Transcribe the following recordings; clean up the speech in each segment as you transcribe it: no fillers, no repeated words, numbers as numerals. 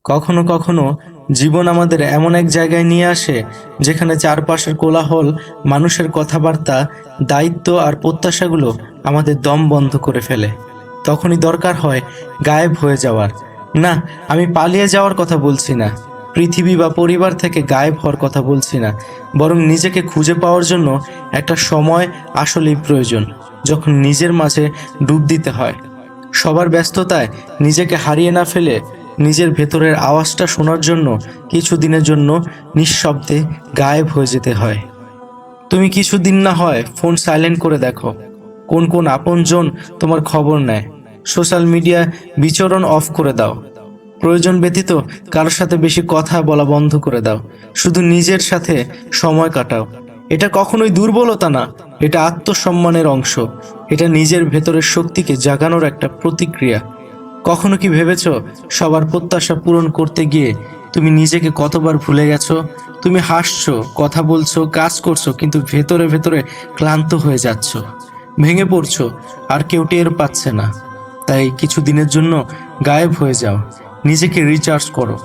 কখনো কখনো জীবন আমাদের এমন এক জায়গায় নিয়ে আসে যেখানে চারপাশের কোলাহল, মানুষের কথাবার্তা, দায়িত্ব আর প্রত্যাশাগুলো আমাদের দম বন্ধ করে ফেলে। তখনই দরকার হয় গায়েব হয়ে যাওয়ার। না, আমি পালিয়ে যাওয়ার কথা বলছি না, পৃথিবী বা পরিবার থেকে গায়েব হওয়ার কথা বলছি না, বরং নিজেকে খুঁজে পাওয়ার জন্য একটা সময় আসলেই প্রয়োজন, যখন নিজের মাঝে ডুব দিতে হয়। সবার ব্যস্ততায় নিজেকে হারিয়ে না ফেলে নিজের ভেতরের আওয়াজটা শোনার জন্য কিছুদিনের জন্য নিঃশব্দে গায়েব হয়ে যেতে হয়। তুমি কিছুদিন না হয় ফোন সাইলেন্ট করে দেখো, কোন কোন আপনজন তোমার খবর নেয়। সোশ্যাল মিডিয়া বিচরণ অফ করে দাও। প্রয়োজন ব্যতীত কারোর সাথে বেশি কথা বলা বন্ধ করে দাও। শুধু নিজের সাথে সময় কাটাও। এটা কখনোই দুর্বলতা না, এটা আত্মসম্মানের অংশ। এটা নিজের ভেতরের শক্তিকে জাগানোর একটা প্রতিক্রিয়া। কখনো কি ভেবেছো সবার প্রত্যাশা পূরণ করতে গিয়ে তুমি নিজেকে কতবার ভুলে গেছো? তুমি হাসছো, কথা বলছো, কাজ করছো, কিন্তু ভেতরে ভেতরে ক্লান্ত হয়ে যাচ্ছ, ভেঙে পড়ছো, আর কেউ টের পাচ্ছে না। তাই কিছু দিনের জন্য গায়েব হয়ে যাও, নিজেকে রিচার্জ করো।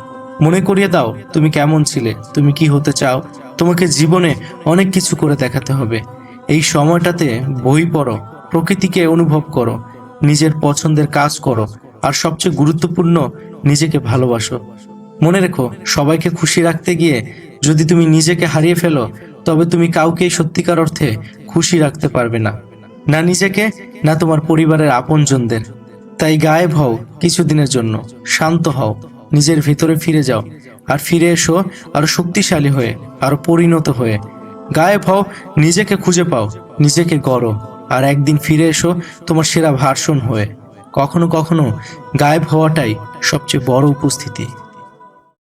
মনে করিয়ে দাও তুমি কেমন ছিলে, তুমি কি হতে চাও। তোমাকে জীবনে অনেক কিছু করে দেখাতে হবে। এই সময়টাতে বই পড়ো, প্রকৃতিকে অনুভব করো, নিজের পছন্দের কাজ করো, আর সবচেয়ে গুরুত্বপূর্ণ, নিজেকে ভালোবাসো। মনে রেখো, সবাইকে খুশি রাখতে গিয়ে যদি তুমি নিজেকে হারিয়ে ফেলো, তবে তুমি কাউকেই সত্যিকার অর্থে খুশি রাখতে পারবে না, না নিজেকে, না তোমার পরিবারের আপনজনদের। তাই গায়েব হও কিছুদিনের জন্য, শান্ত হও, নিজের ভিতরে ফিরে যাও, আর ফিরে এসো আরো শক্তিশালী হয়ে, আরো পরিণত হয়ে। গায়েব হও, নিজেকে খুঁজে পাও, নিজেকে গড়ো, আর একদিন ফিরে এসো তোমার সেরা ভার্সন হয়ে। কখনো কখনো গায়েব হওয়াটাই সবচেয়ে বড় উপস্থিতি।